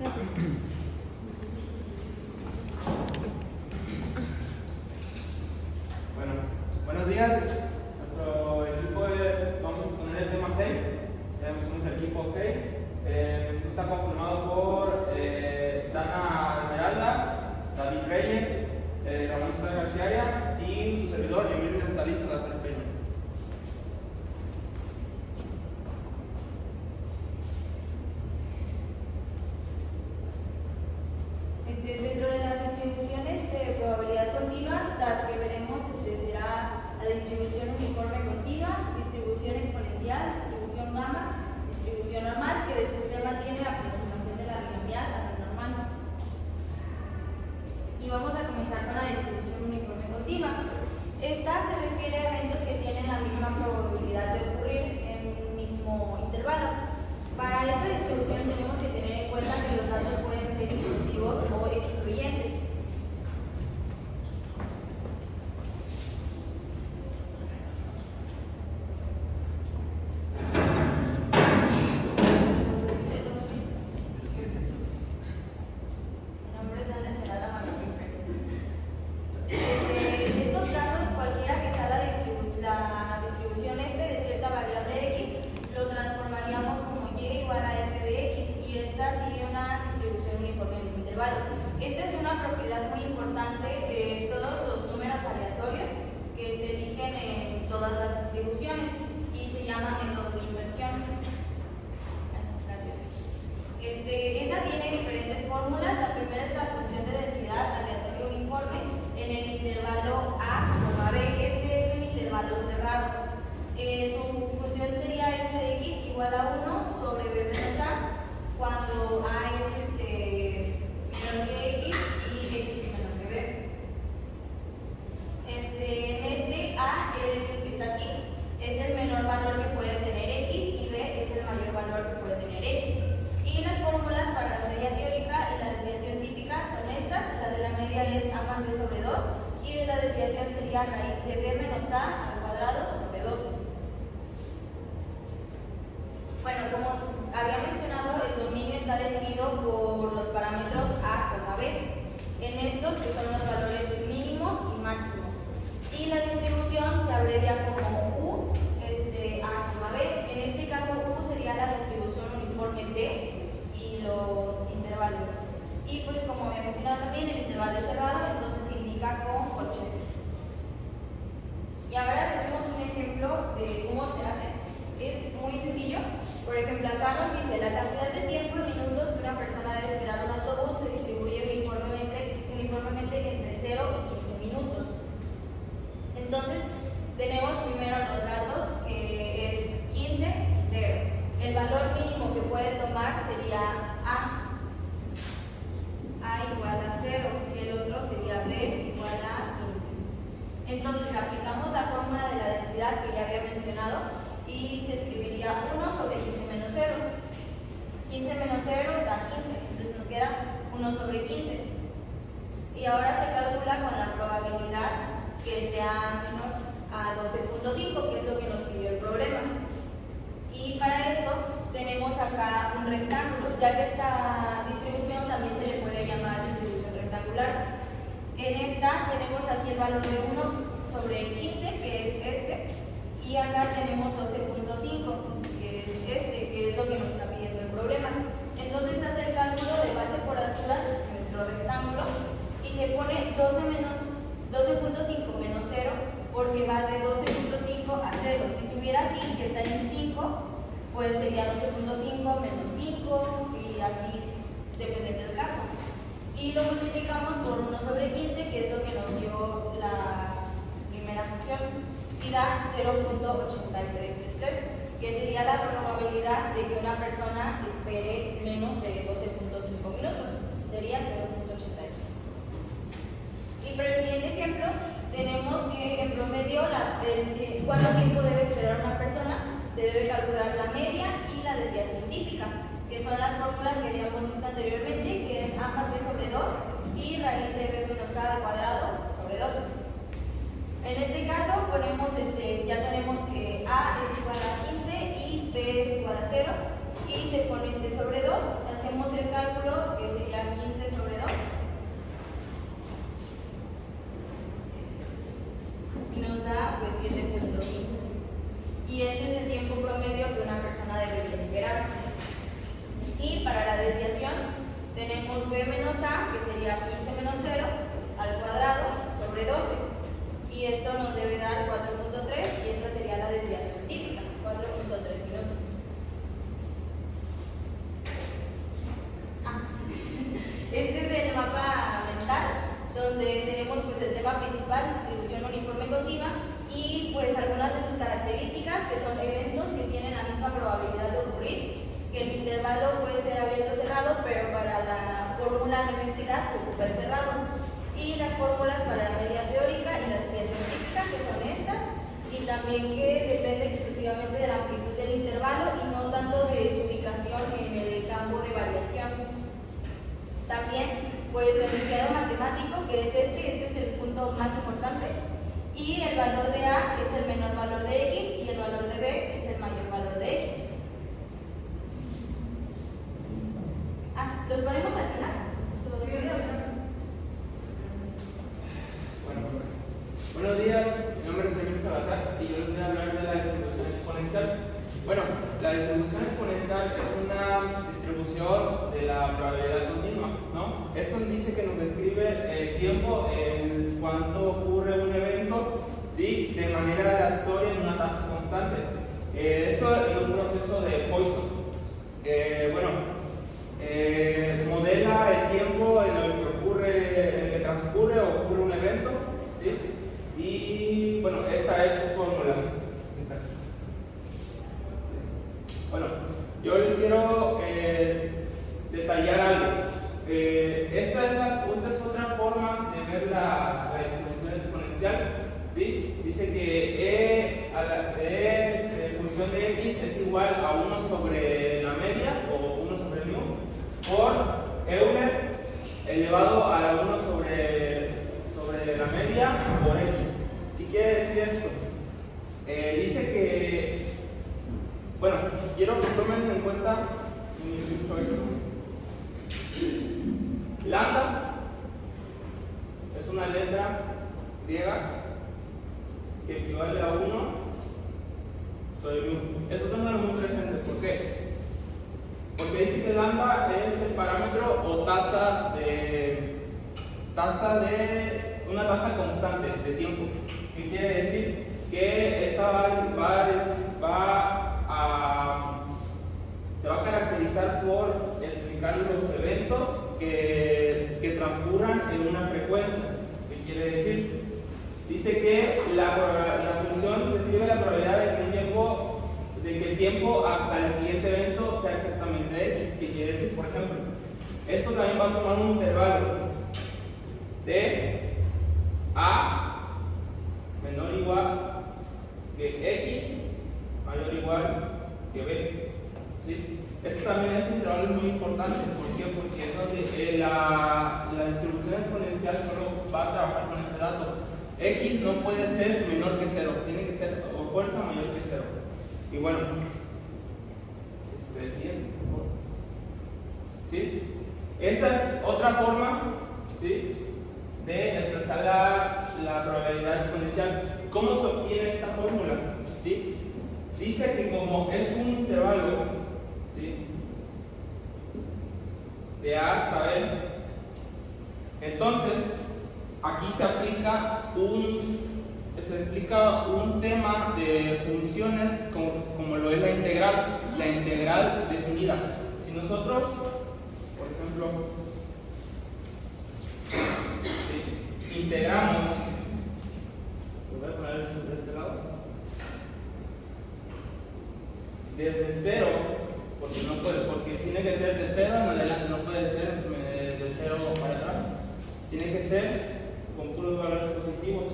Gracias. Bueno, buenos días. Nuestro equipo vamos a poner el tema 6. Somos el equipo 6. Está conformado por Dana Esmeralda, David Reyes, Ramón García y su servidor Emilio Natalie Salazar Peña. Dentro de las distribuciones de probabilidad continuas, las que veremos será la distribución uniforme continua, distribución exponencial, distribución gamma, distribución normal, que de su tema tiene aproximación de la binomial a la normal. Y vamos a comenzar con la distribución uniforme continua. Esta se refiere a eventos que tienen la misma probabilidad de ocurrir en un mismo intervalo. Para esta distribución tenemos que tener en cuenta que los datos pueden ser inclusivos o excluyentes. En estos casos, cualquiera que sea la distribución f de cierta variable x, lo transformaríamos como y igual a f de x, y esta sigue una distribución uniforme en un intervalo. Esta es una propiedad muy importante de todos los números aleatorios que se eligen en todas las distribuciones y se llama método de inversión. Gracias. Esta tiene diferentes fórmulas. La primera es la función de densidad aleatoria uniforme en el intervalo a, b. Este es un intervalo cerrado. Su función sería f de x igual a 1 sobre b menos a, cuando a es menor que x y x menor que b. En a, el que está aquí, es el menor valor que puede tener x y b es el mayor valor que puede tener x. Y las fórmulas para la media teórica y la desviación típica son estas. La de la media es a más b sobre 2 y de la desviación sería raíz de b menos a al cuadrado sobre 2. Bueno, como había mencionado, el dominio está definido por los parámetros a, b. En estos, que son los valores mínimos y máximos. Y la distribución se abrevia como u, a, b. En este caso, u sería la distribución uniforme d y los intervalos. Y pues como había mencionado también, el intervalo es cerrado, entonces se indica con corchetes. Y ahora veremos un ejemplo de cómo se hace. Es muy sencillo. Por ejemplo, acá nos dice la cantidad de tiempo en minutos que una persona debe esperar un autobús se distribuye uniformemente entre 0 y 15 minutos. Entonces, tenemos primero los datos, que es 15 y 0. El valor mínimo que puede tomar sería a igual a 0, y el otro sería b igual a 15. Entonces, aplicamos la fórmula de la densidad que ya había mencionado y se escribiría 1 sobre 15 menos 0. 15 menos 0 da 15, entonces nos queda 1 sobre 15. Y ahora se calcula con la probabilidad que sea menor a 12.5, que es lo que nos pidió el problema. Y para esto tenemos acá un rectángulo, ya que esta distribución también se le puede llamar distribución rectangular. En esta tenemos aquí el valor de 1 sobre 15, que es y acá tenemos 12.5, que es lo que nos está pidiendo el problema. Entonces hace el cálculo de base por altura de nuestro rectángulo y se pone 12.5 menos 0, porque va de 12.5 a 0. Si tuviera aquí que está en 5, pues sería 12.5 menos 5 y así, depende del caso. Y lo multiplicamos por 1 sobre 15, que es lo que nos dio la primera función, y da 0.8333, que sería la probabilidad de que una persona espere menos de 12.5 minutos. Sería 0.83. Y para el siguiente ejemplo, tenemos que en promedio cuánto tiempo debe esperar una persona. Se debe calcular la media y la desviación típica, que son las fórmulas que habíamos visto anteriormente, que es a más b sobre 2 y raíz de b menos a al cuadrado sobre 2. En este caso ponemos, ya tenemos que a es igual a 15 y b es igual a 0, y y se pone este sobre 2. Hacemos el cálculo que sería 15 sobre 2 y nos da pues 7.5. Y ese es el tiempo promedio que una persona debería esperar. Y para la desviación tenemos b menos a, que sería 15 menos 0 al cuadrado sobre 12. Y esto nos debe dar 4.3 y esta sería la desviación típica, 4.3 minutos. Este es el mapa mental, donde tenemos pues el tema principal, distribución uniforme continua, y pues algunas de sus características, que son eventos que tienen la misma probabilidad de ocurrir, que el intervalo puede ser abierto o cerrado, pero para la fórmula de densidad se ocupa el cerrado. Y las fórmulas para la medida teórica y la desviación típica, que son estas, y también que depende exclusivamente de la amplitud del intervalo y no tanto de su ubicación en el campo de variación. También, pues, su enunciado matemático, que es este es el punto más importante, y el valor de A es el menor valor de X y el valor de B es el mayor valor de X. ¿Los ponemos al final? Buenos días, mi nombre es Emil Salazar y yo les voy a hablar de la distribución exponencial. Bueno, la distribución exponencial es una distribución de la probabilidad continua, ¿no? Esto dice que nos describe el tiempo en cuanto ocurre un evento, ¿sí?, de manera aleatoria en una tasa constante. Esto es un proceso de Poisson. Modela el tiempo en el que transcurre o ocurre un evento, ¿sí? Y bueno, esta es su fórmula. Bueno, yo les quiero detallar algo. Esta es otra forma de ver la distribución exponencial, ¿sí? Dice que función de x es igual a 1 sobre la media o 1 sobre mu por Euler elevado a la 1 sobre la media por x. ¿Qué quiere decir esto? Dice que, bueno, quiero que tomen en cuenta mucho esto. Lambda es una letra griega que equivale a 1 sobre mu. Eso tenganlo muy presente. ¿Por qué? Porque dice que lambda es el parámetro o una tasa constante de tiempo. ¿Qué quiere decir? Que esta se va a caracterizar por explicar los eventos que transcurran en una frecuencia. ¿Qué quiere decir? Dice que la función describe la probabilidad de que el tiempo hasta el siguiente evento sea exactamente x. ¿Qué quiere decir? Por ejemplo, esto también va a tomar un intervalo de a menor o igual que x mayor o igual que b, ¿sí? Este también es un intervalo muy importante. ¿Por qué? Porque es donde la distribución exponencial solo va a trabajar con este dato. X no puede ser menor que 0, tiene que ser o fuerza mayor que 0. Y bueno, siguiente, por favor. ¿Sí? Esta es otra forma, ¿sí?, de expresar la probabilidad exponencial. ¿Cómo se obtiene esta fórmula? ¿Sí? Dice que como es un intervalo, ¿sí?, de A hasta B, entonces aquí se aplica un tema de funciones como lo es la integral definida. Si nosotros, por ejemplo, integramos, voy a poner de este lado, desde 0, porque tiene que ser de 0 en adelante, no puede ser de 0 para atrás, tiene que ser con puros valores positivos,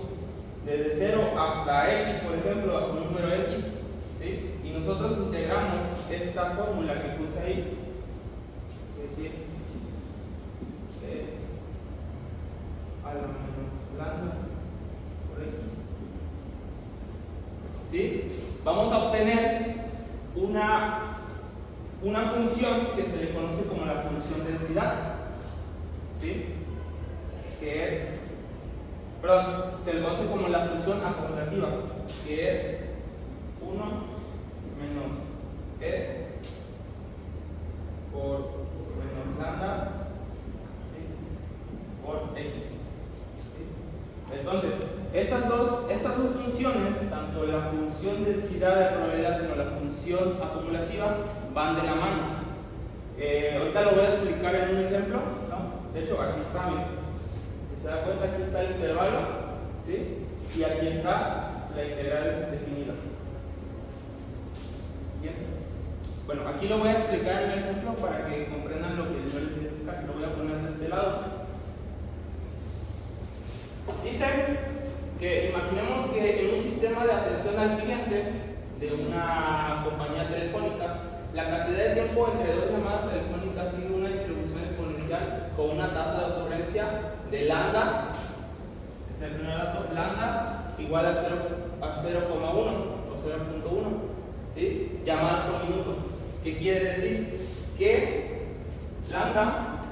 desde 0 hasta x, por ejemplo, hasta un número x, ¿sí? Y nosotros integramos esta fórmula que puse ahí, es decir, a la menos lambda por x, ¿sí? Vamos a obtener una una función que se le conoce como la función densidad, ¿sí? Se le conoce como la función acumulativa, que es 1 menos e por menos lambda, ¿sí? Por x. ¿Sí? Entonces, estas dos funciones, tanto la función densidad de probabilidad como la función acumulativa, van de la mano. Ahorita lo voy a explicar en un ejemplo, ¿no? De hecho, aquí está, miren. Si se da cuenta, aquí está el intervalo, ¿sí? Y aquí está la integral definida. Siguiente. Bueno, aquí lo voy a explicar en el ejemplo para que comprendan lo que yo les voy a explicar. Lo voy a poner de este lado. Dice que imaginemos que en un sistema de atención al cliente de una compañía telefónica, la cantidad de tiempo entre dos llamadas telefónicas sigue una distribución exponencial con una tasa de ocurrencia de lambda, es el primer dato, lambda igual a 0,1 o 0.1, ¿sí? Llamadas por minuto. ¿Qué quiere decir? Que lambda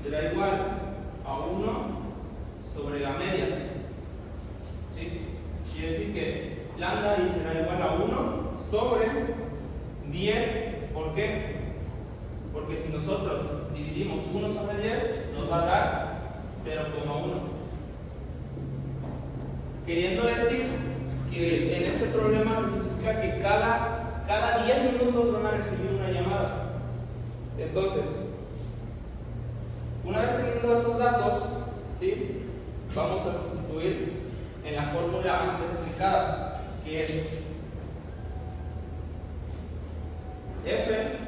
será igual a 1 sobre la media, ¿sí? Quiere decir que lambda será igual a 1 sobre 10. ¿Por qué? Porque si nosotros dividimos 1 sobre 10, nos va a dar 0,1. Queriendo decir que en este problema significa que cada 10 minutos van a recibir una llamada. Entonces, una vez teniendo estos datos, ¿sí? Vamos a sustituir en la fórmula antes explicada, que es f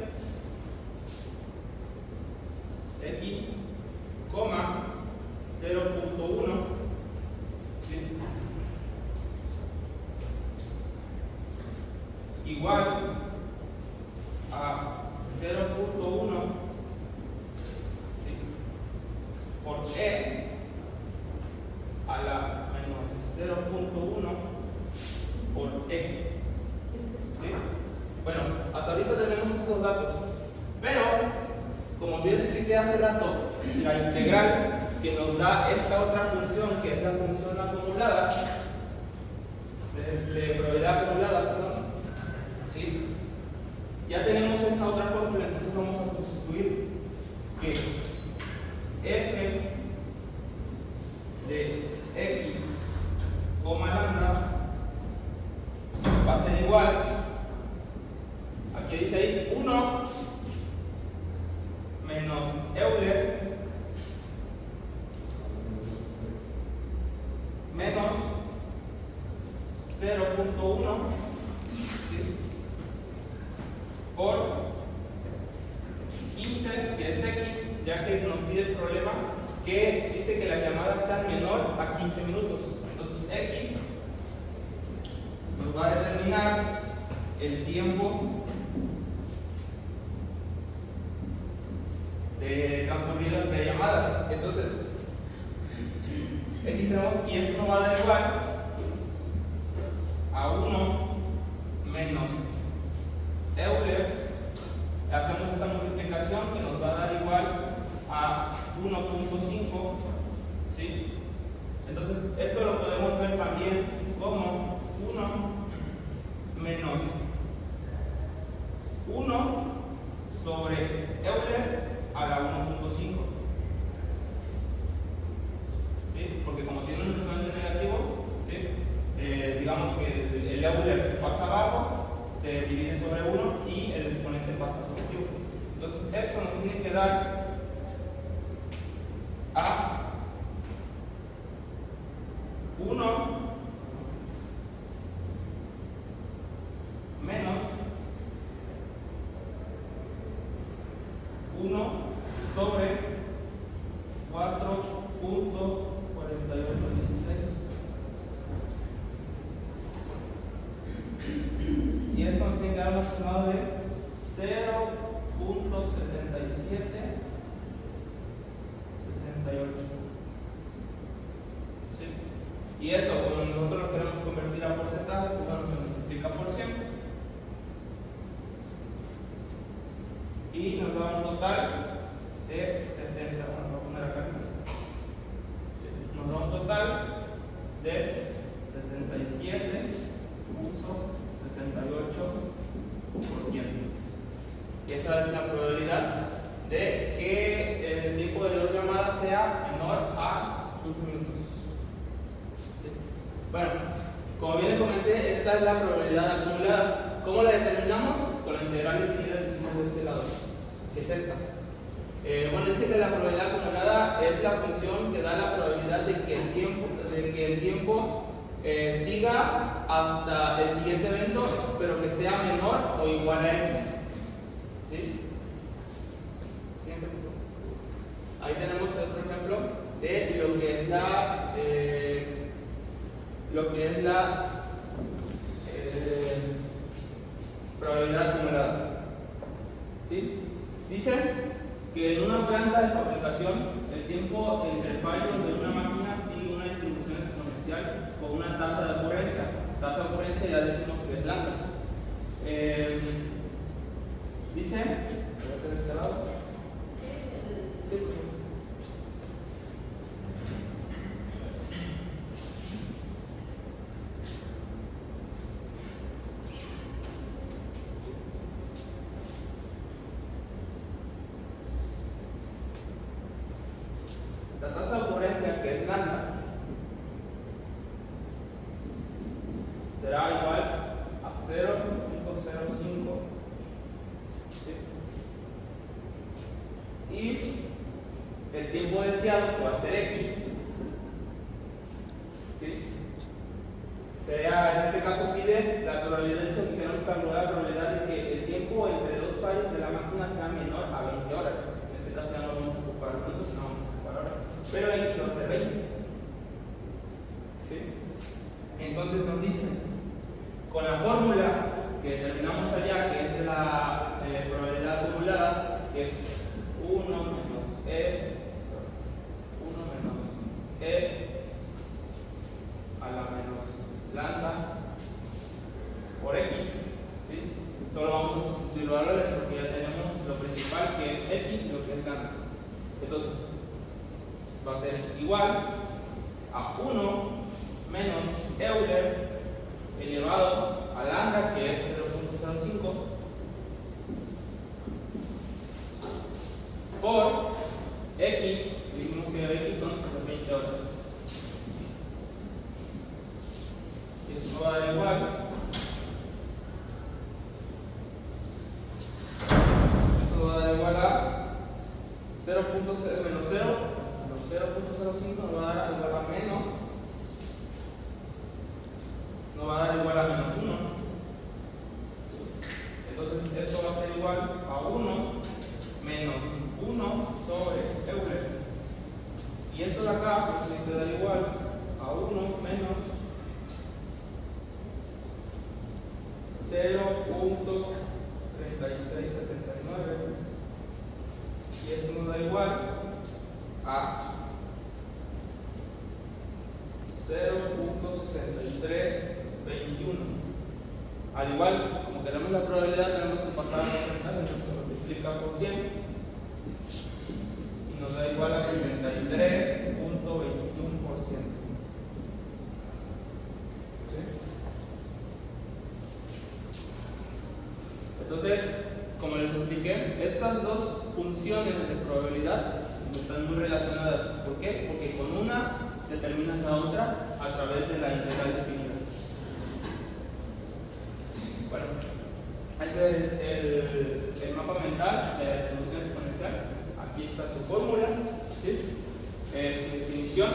x, 0.1, ¿sí? Igual a 0.1, ¿sí? Por e a la menos 0.1 por x, ¿sí? Bueno, hasta ahorita tenemos estos datos, pero como bien expliqué hace rato, la integral que nos da esta otra función, que es la función acumulada, de probabilidad acumulada, perdón, ¿sí? Ya tenemos esta otra fórmula, entonces vamos a sustituir que f de x, lambda va a ser igual, aquí dice ahí 1 menos Euler menos 0.1, ¿sí? Por 15, que es x, ya que nos pide el problema que dice que las llamadas sean menor a 15 minutos. Entonces x nos va a determinar el tiempo de transcurrido entre llamadas. Entonces x tenemos, y esto nos va a dar igual a 1 menos Euler. Hacemos esta multiplicación que nos va a dar igual a 1.5, ¿sí? Entonces esto lo podemos ver también como 1 menos 1 sobre Euler a la 1.5, ¿sí? Porque como tiene un exponente negativo, ¿sí? Digamos que el Euler se pasa abajo, se divide sobre 1 y el exponente pasa positivo. Entonces esto nos tiene que dar a 1 menos 1 sobre 4.4816. Y esto nos tiene que dar un aproximado de 0.7768. ¿Sí? Y eso, cuando nosotros lo queremos convertir a porcentaje, pues bueno, se multiplica por 100. y nos da un total de 70. Bueno, voy a poner acá. Nos da un total de 77.68%. Esa es la probabilidad de que el tiempo de 2 llamadas sea menor a 15 minutos. ¿Sí? Bueno, como bien les comenté, esta es la probabilidad acumulada. ¿Cómo la determinamos? Con la integral definida que hicimos de este lado, que es esta. Bueno, dice que la probabilidad acumulada es la función que da la probabilidad de que el tiempo siga hasta el siguiente evento, pero que sea menor o igual a x. ¿Sí? Ahí tenemos otro ejemplo de lo que es la probabilidad acumulada. ¿Sí? Dice que en una planta de fabricación el tiempo entre fallos de una máquina sigue una distribución exponencial con una tasa de ocurrencia. Tasa de ocurrencia ya dijimos que es lambda. Dice, voy a hacer este lado. Sí, la tasa de ocurrencia, que es lambda, será igual a 0.05. ¿Sí? Y el tiempo deseado, que va a ser x, ¿sí? Sería, en este caso pide la probabilidad, que tenemos que calcular la probabilidad de que el tiempo entre dos fallos de la máquina sea menor a 20 horas. En este caso ya no vamos a ocupar minutos, sino vamos a ocupar horas. Pero x va a ser 20. ¿Sí? Entonces nos dicen, con la fórmula que determinamos allá, que es de la probabilidad acumulada, que es 1 menos e a la menos lambda por x, ¿sí? Solo vamos a sustituir valores porque ya tenemos lo principal, que es x, y lo que es lambda. Entonces va a ser igual a 1 menos Euler elevado a lambda, que es 0.05, por x, dijimos que x son 20 horas. Y eso va a dar igual a 0.0 menos 0 menos 0.05 nos va a dar igual a menos, nos va a dar igual a menos 1. ¿Sí? Entonces esto va a ser igual a 1 menos 1 sobre Euler. Y esto de acá pues tiene que dar igual a 1 menos 0.3679. Y esto nos da igual a 0.6321. Al igual, como tenemos la probabilidad, tenemos que pasar a los porcentajes, se multiplica por 100 y nos da igual a 63.21%. ¿Sí? Entonces, como les expliqué, estas dos funciones de probabilidad están muy relacionadas. ¿Por qué? Porque con una determinas la otra a través de la integral definida. Bueno, ese es el mapa mental de la distribución exponencial. Aquí está su fórmula, ¿sí? Su definición,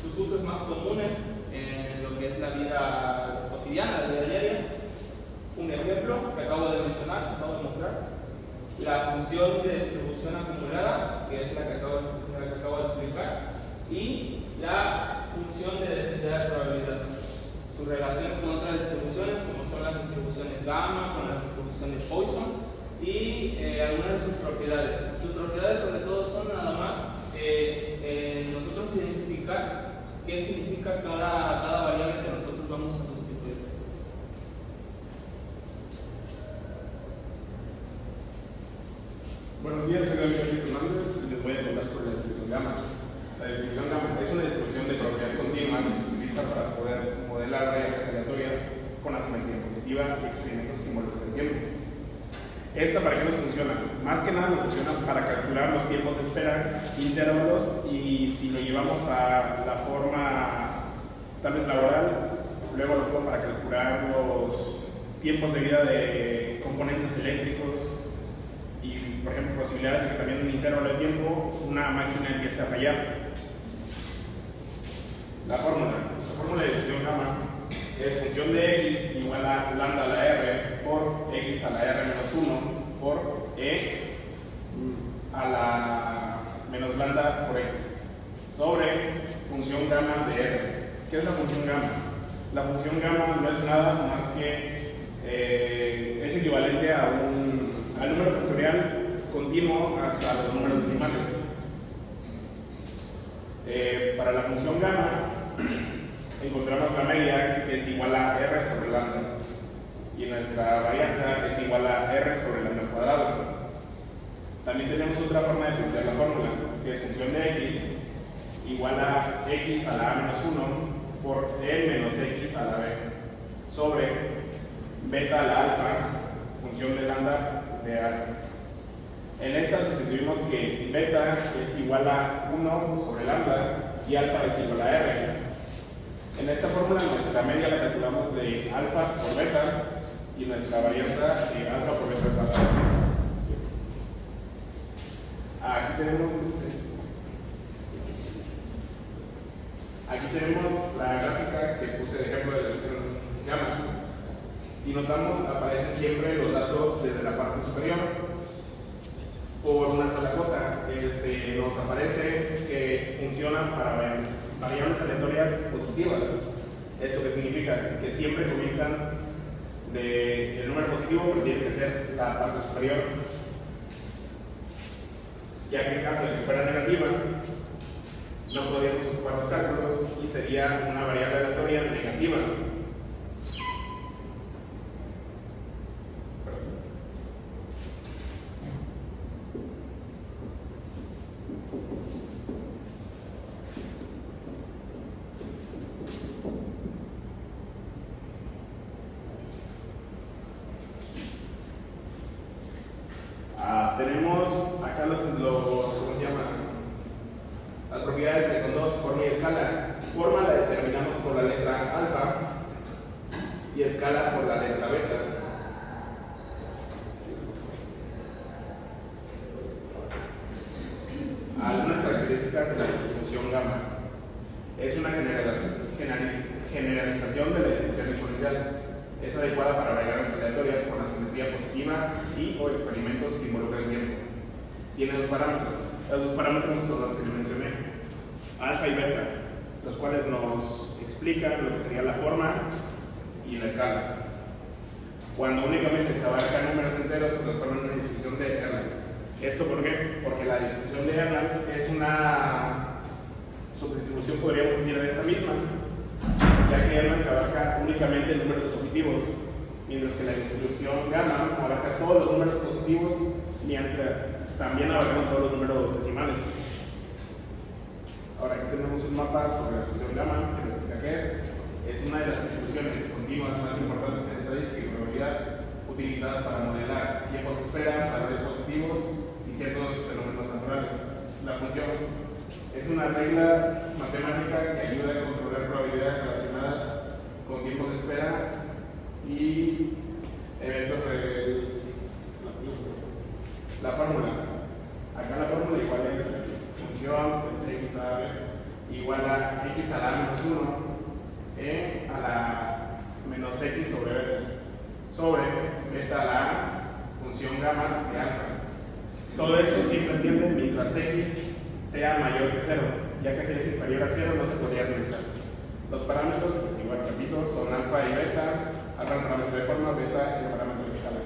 sus usos más comunes en lo que es la vida cotidiana, la vida diaria. Un ejemplo que acabo de mencionar, que acabo de mostrar. La función de distribución acumulada, que es la que acabo de explicar. Y la función de densidad de probabilidad. Sus relaciones con otras distribuciones, como son las distribuciones gamma, con las distribuciones Poisson, y algunas de sus propiedades. Sus propiedades, sobre todo, son nada más nosotros identificar qué significa cada variable que nosotros vamos a sustituir. Buenos días, soy David Félix Hernández y les voy a contar sobre la distribución gamma. La distribución gamma es una distribución de probabilidad continua que se utiliza para poder modelar variables aleatorias con asimetría positiva y experimentos que involucran el tiempo. ¿Esta para qué nos funciona? Más que nada nos funciona para calcular los tiempos de espera, intervalos, y si lo llevamos a la forma tal vez laboral, luego lo pongo para calcular los tiempos de vida de componentes eléctricos y, por ejemplo, posibilidades de que también en un intervalo de tiempo una máquina empiece a fallar. La fórmula de distribución gamma es función de x igual a lambda a la r por x a la r menos 1 por e a la menos lambda por x sobre función gamma de r. ¿Qué es la función gamma? La función gamma no es nada más que es equivalente al número factorial continuo hasta los números decimales. Para la función gamma encontramos la media, que es igual a r sobre lambda, y nuestra varianza es igual a r sobre lambda al cuadrado. También tenemos otra forma de plantear la fórmula, que es función de x igual a x a la a menos 1 por e menos x a la b sobre beta a la alfa, función de lambda de alfa. En esta sustituimos que beta es igual a 1 sobre lambda y alfa es igual a r. En esta fórmula nuestra media la calculamos de alfa por beta y nuestra varianza de alfa por beta al cuadrado. Aquí tenemos la gráfica que puse de ejemplo de la función gamma. Si notamos, aparecen siempre los datos desde la parte superior. Por una sola cosa, nos aparece que funcionan para variables aleatorias positivas. ¿Esto qué significa? Que siempre comienzan del número positivo, pero tiene que ser la parte superior. Ya que en caso de que fuera negativa, no podríamos ocupar los cálculos y sería una variable aleatoria negativa. Tenemos acá ¿cómo se llama? Las propiedades, que son dos, forma y escala. Forma la determinamos por la letra alfa y escala por la letra beta. Algunas características de la distribución gamma. Es una generalización de la distribución exponencial. Es adecuada para variables aleatorias con asimetría positiva y o experimentos que involucran tiempo. Tiene dos parámetros. Los dos parámetros son los que mencioné, alfa y beta, los cuales nos explican lo que sería la forma y la escala. Cuando únicamente se abarcan números enteros, se transforma en una distribución de Erlang. ¿Esto por qué? Porque la distribución de Erlang es una subdistribución, podríamos decir, de esta misma, ya que Erlang abarca únicamente números positivos, mientras que la distribución gamma abarca todos los números positivos, mientras también abarcan todos los números decimales. Ahora aquí tenemos un mapa sobre la distribución gamma que nos explica qué es. Es una de las distribuciones continuas más importantes en estadística y probabilidad, utilizadas para modelar tiempos de espera, valores positivos y ciertos fenómenos naturales. La función es una regla matemática que ayuda a controlar probabilidades relacionadas con tiempos de espera y eventos de la fórmula. Acá la fórmula igual es función, pues x a la b, igual a x a la menos 1 e a la menos x sobre beta a la función gamma de alfa. Todo esto siempre entiende mientras x sea mayor que 0, ya que si es inferior a 0 no se podría realizar. Los parámetros, pues igual repito, son alfa y beta, alfa el parámetro de forma, beta el parámetro de escala.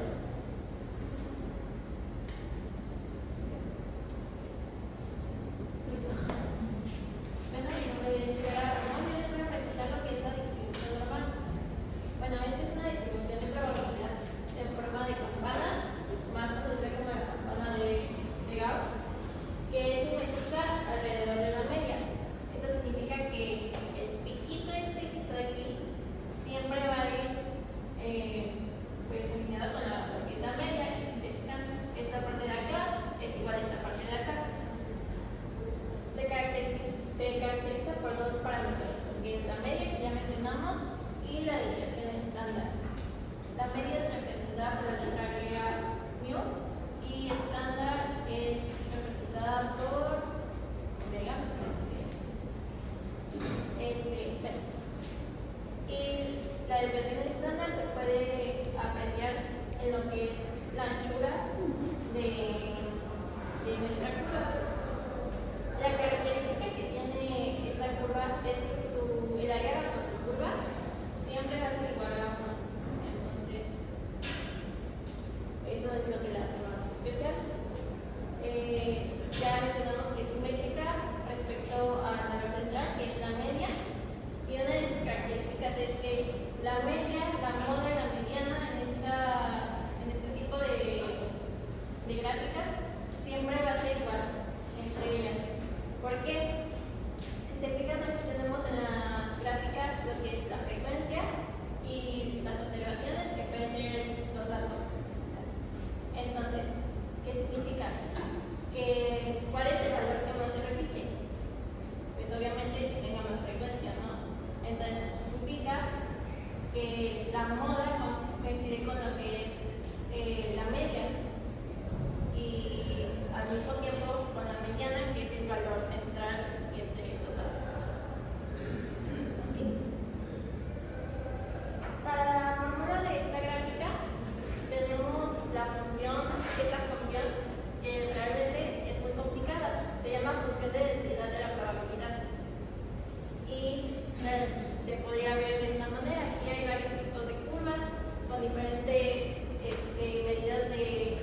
siempre va a ser igual entre ellas. ¿Por qué? Si se fijan, aquí tenemos en la gráfica lo que es la frecuencia y las observaciones que pueden ser los datos. Entonces, ¿qué significa? ¿Cuál es el valor que más se repite? Pues obviamente que tenga más frecuencia, ¿no? Entonces, significa que la moda coincide con lo que es la media y al mismo tiempo con la mediana, que es el valor central entre estos datos. ¿Okay? Para la fórmula de esta gráfica tenemos esta función que realmente es muy complicada, se llama función de densidad de la probabilidad y se podría ver de esta manera. Aquí hay varios tipos de curvas con diferentes medidas de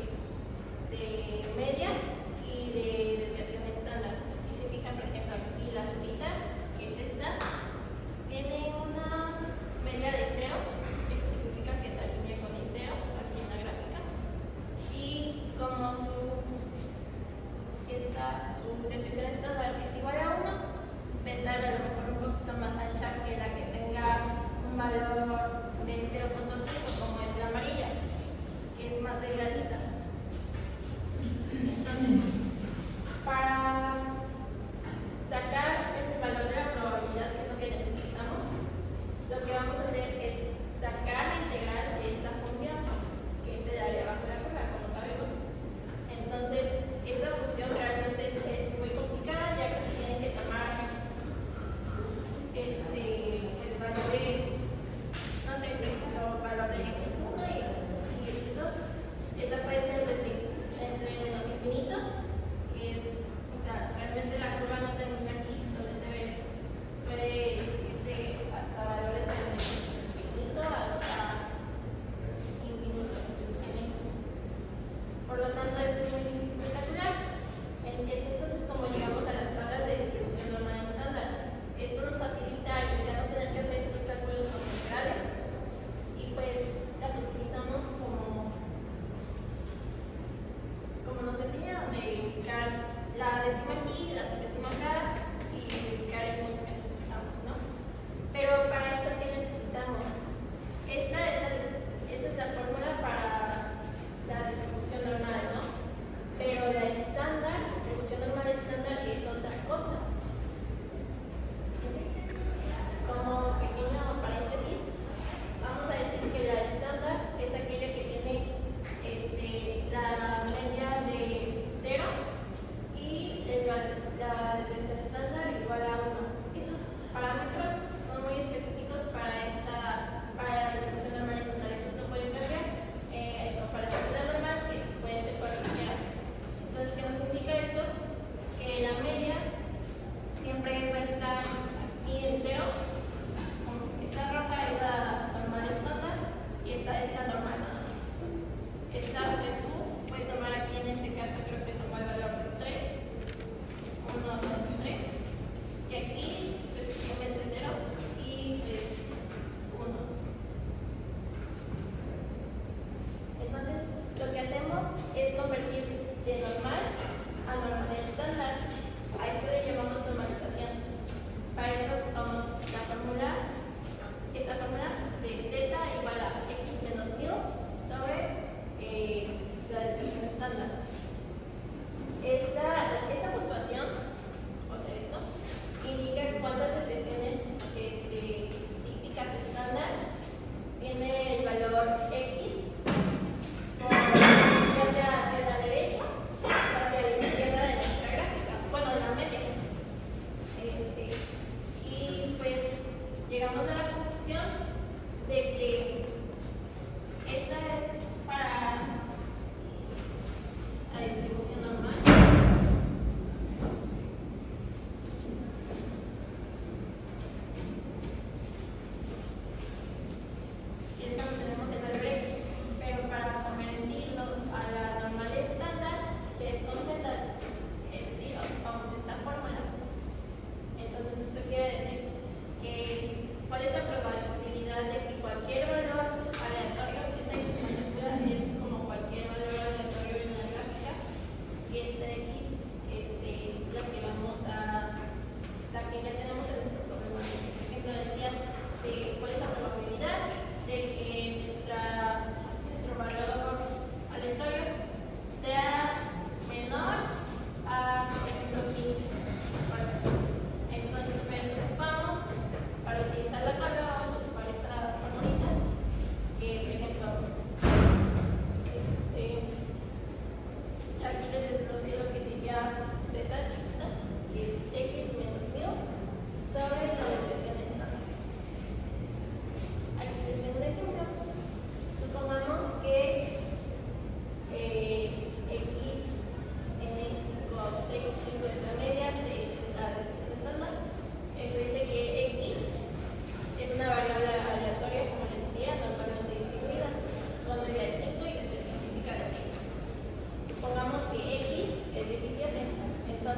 media y de desviación estándar. Si se fijan, por ejemplo, aquí la azulita, que es esta, tiene una media de 0, eso significa que se alinea con el 0 aquí en la gráfica, y como su desviación estándar es igual a 1, va a estar a lo mejor un poquito más ancha que la que tenga un valor de 0.5, como es la amarilla, que es más delgadita. Entonces, para sacar el valor de la probabilidad, que es lo que necesitamos, lo que vamos a hacer es sacar la integral de esta función, que es el área bajo la curva, como sabemos. Entonces, esta función realmente es muy complicada, ya que se tienen que tomar valores, no sé, por ejemplo, valor de x1 y x2. Esta puede ser entre menos infinito, que es, o sea, realmente la curva no termina aquí, donde se ve, puede irse hasta valores de menos infinito hasta infinito en x. Por lo tanto, eso es muy difícil de calcular. Es entonces como llegamos a las tablas de distribución normal estándar. Esto nos facilita ya no tener que hacer estos cálculos con integrales y pues las utilizamos como nos enseñaron, de indicar la décima aquí, la centésima acá y indicar el punto que necesitamos, ¿no? Pero para esto, ¿qué necesitamos? Esta es la fórmula para la distribución normal, ¿no? Pero la distribución normal estándar es otra cosa. Como pequeño paréntesis, vamos a decir que la estándar es aquella que tiene la media de 0 y la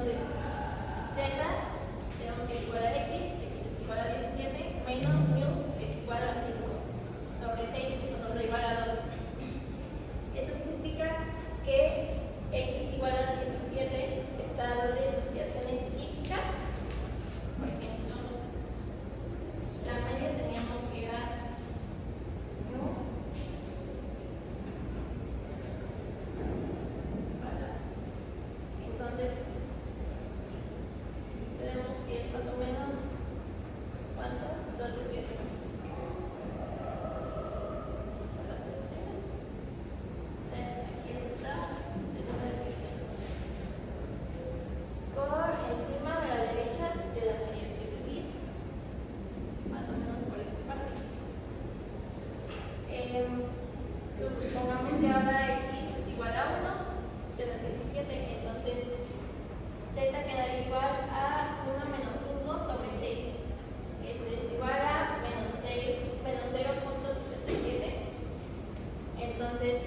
Entonces, z tenemos que es igual a x es igual a 17, menos mu es igual a 5 sobre 6, que nos da igual a 2. Esto significa que x igual a 17 está dando desviaciones típicas. Por ejemplo, la media teníamos que era mu entonces tenemos que es más o menos ¿cuántas? 2 desviaciones. Esta es la tercera. Aquí está segunda desviación. Por encima de la derecha de la media, es decir, más o menos por esta parte. Supongamos que ahora x es igual a 1 menos 17, entonces z quedaría igual a 1 menos 5 sobre 6, que es igual a menos 0.67. Entonces,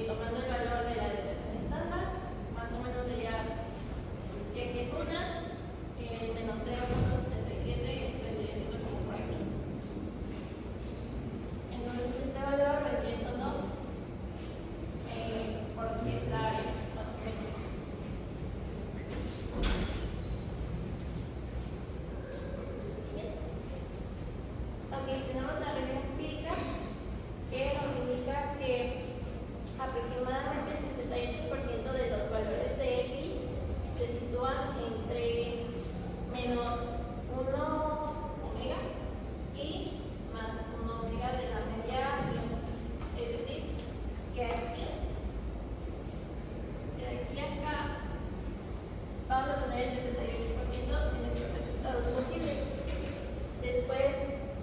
tomando el valor de la desviación estándar, más o menos sería, ya que es 1, menos 0.67 vendría siendo como por aquí. Entonces, ese valor vendría siendo por esta área, más o menos. Siguiente. Ok, tenemos la regla empírica que nos indica que aproximadamente el 68% de los valores de x se sitúan entre menos 1 omega y más 1 omega de la media mu. Es decir, que aquí, de aquí a acá, vamos a tener el 68% de nuestros resultados posibles. Después,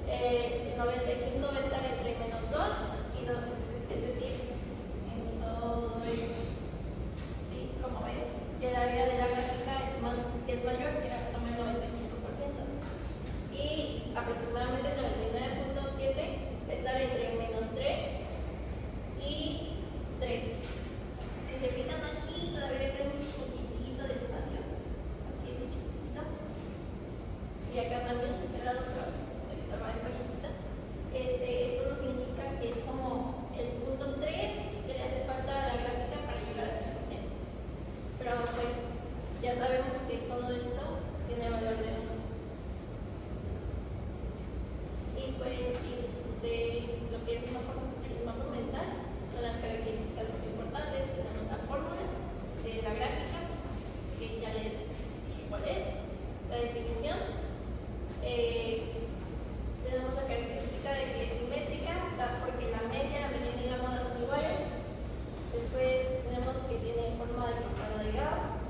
el 95 va a estar entre menos 2 y 2, es decir, en todo esto. Sí, como ven, que el área de la gráfica es mayor que el 95%. Y aproximadamente el 99.7 va a estar entre menos 3 y 3. Si se fijan aquí, todavía queda un poquitito de espacio. Aquí es chiquitito. Y acá también, de este lado, pero estaba esta cosita. Esto nos indica que es como el punto 3 que le hace falta a la gráfica para llegar al 100%. Pero pues ya sabemos que todo esto tiene valor de 1. Y pues aquí les puse lo que es el mapa mental, son las características más importantes. Tenemos la fórmula de la gráfica, que ya les dije cuál es, la definición. Tenemos la característica de que es simétrica, porque la mediana y la moda son iguales. Después tenemos que tiene forma de campana de Gauss,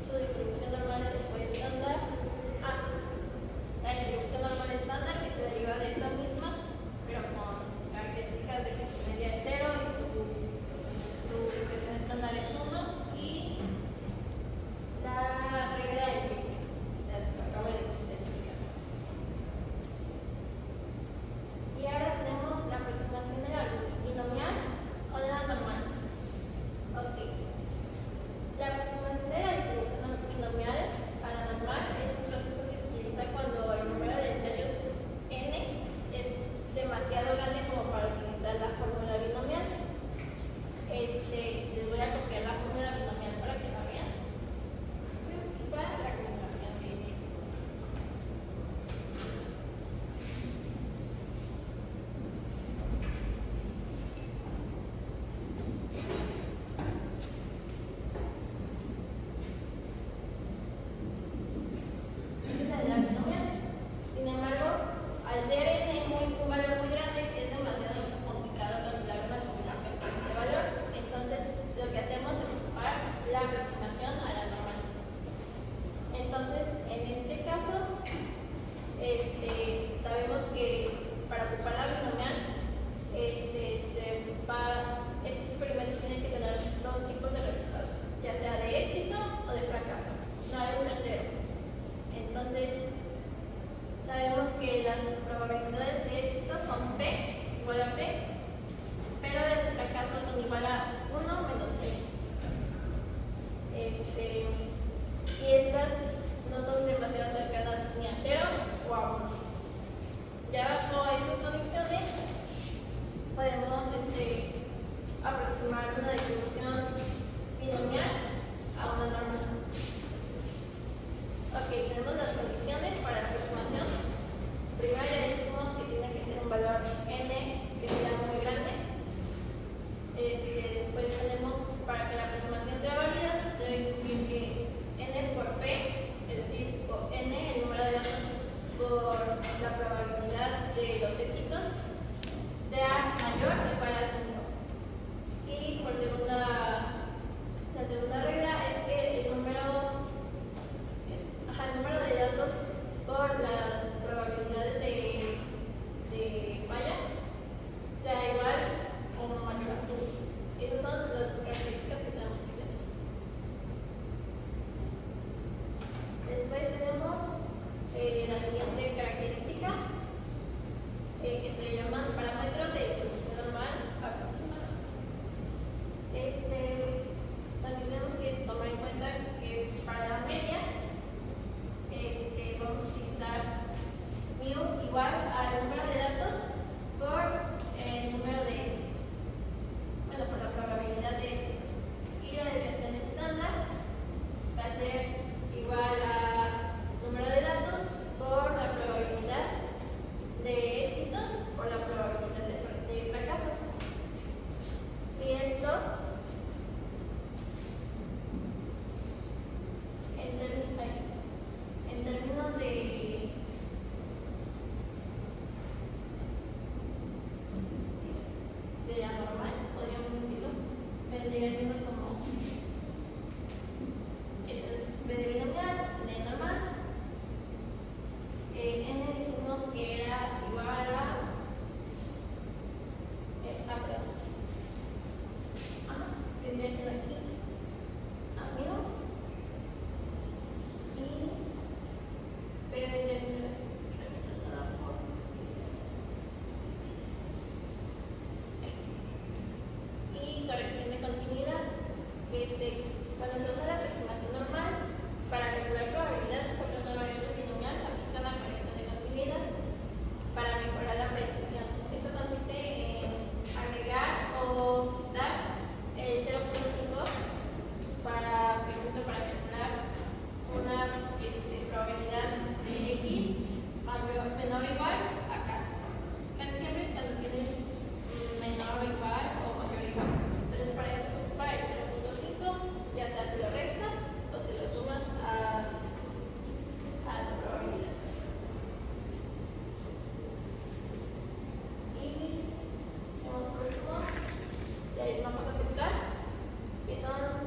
su distribución normal o estándar. La distribución normal estándar que se deriva de esta misma, pero con características de que su media es 0 y su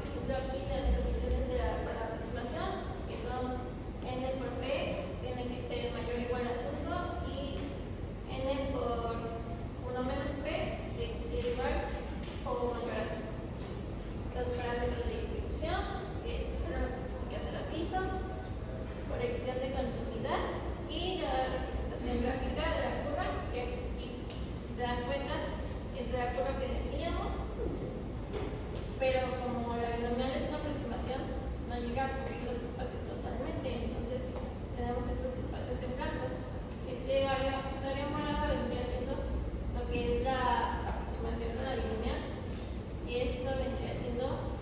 por ejemplo, aquí las condiciones para la aproximación, que son n por p, tiene que ser mayor o igual a 5 y n por 1 menos p tiene que ser igual o mayor a 5. Los parámetros de distribución, que fueron los que expliqué hace ratito, corrección de continuidad y la representación gráfica de la curva, que aquí, si se dan cuenta, es la curva que decíamos, pero como la binomial es una aproximación, no llega a cubrir los espacios totalmente, entonces tenemos estos espacios en blanco. Este área morada vendría siendo lo que es la aproximación a la binomial y esto vendría siendo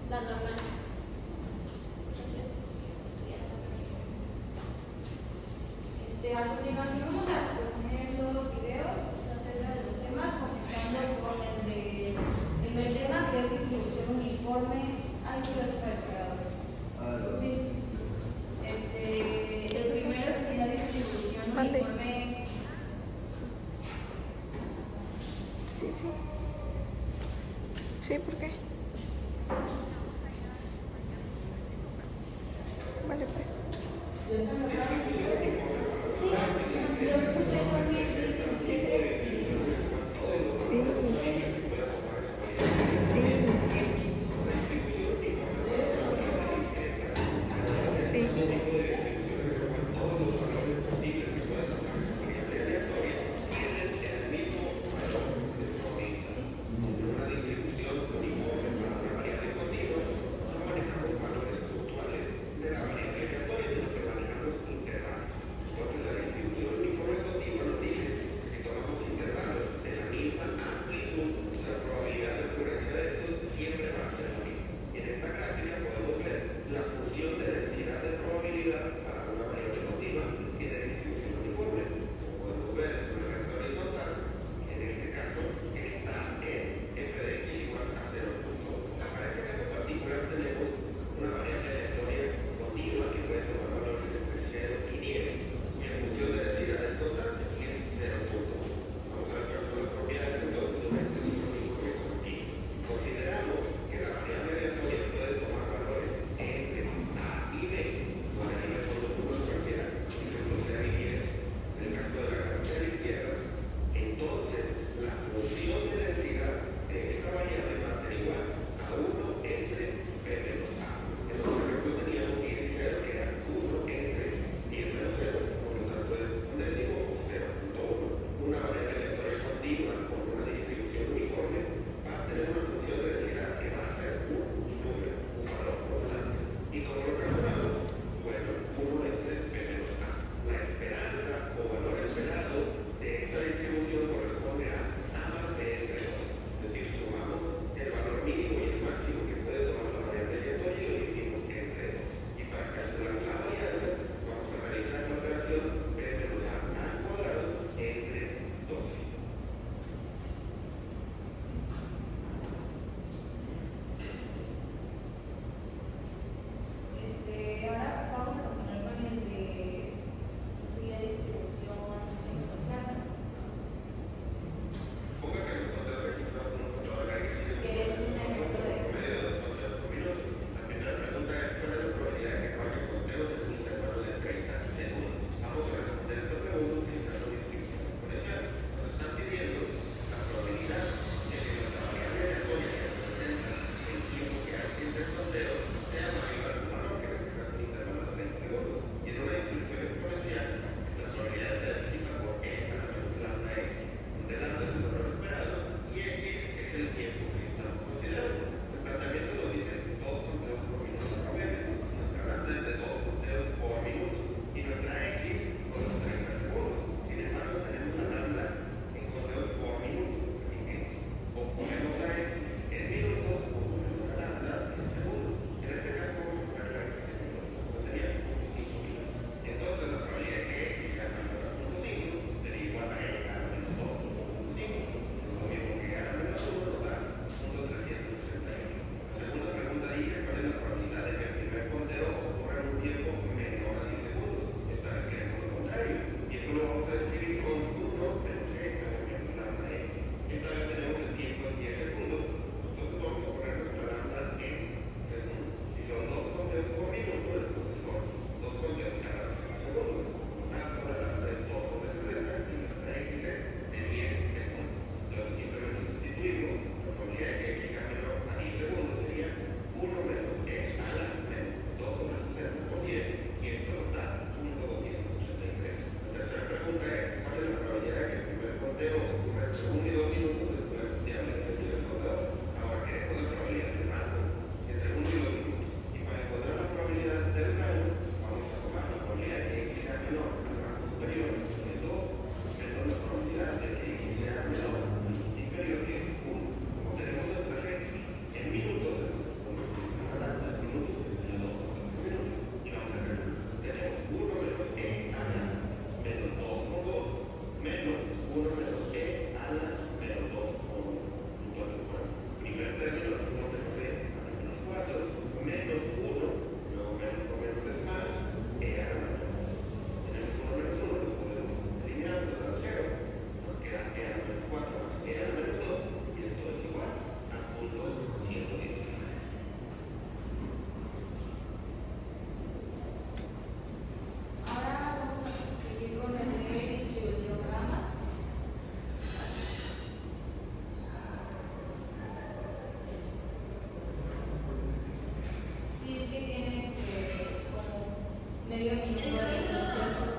la normal. Entonces, esa sería la normal. A continuación vamos a poner los videos acerca de los temas, comenzando con el primer tema, que es distribución uniforme. Ahí sí los está descargados. Sí. El primero sería distribución uniforme. Sí. Sí, ¿por qué? Vale, pues. medio minuto de introducción.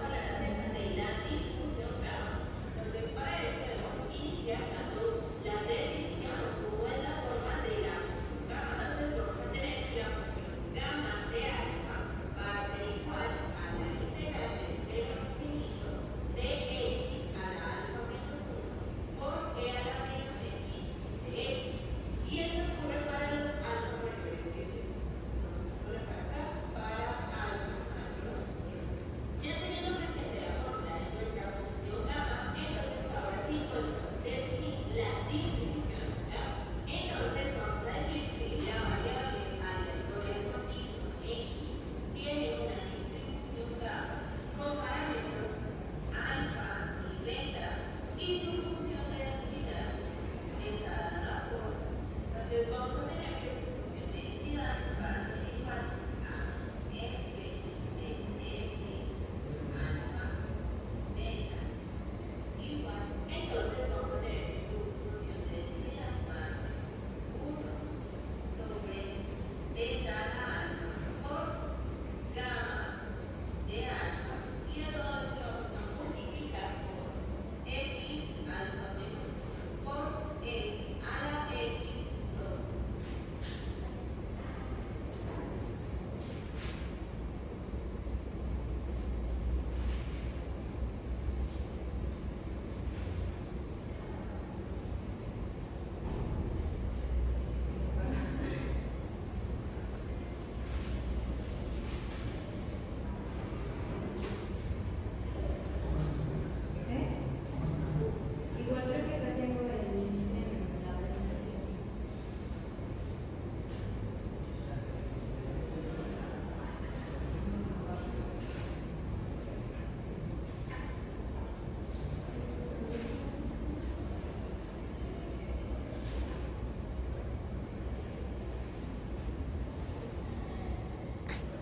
Igual creo que acá tengo el link en la presentación.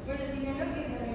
Bueno, si no lo que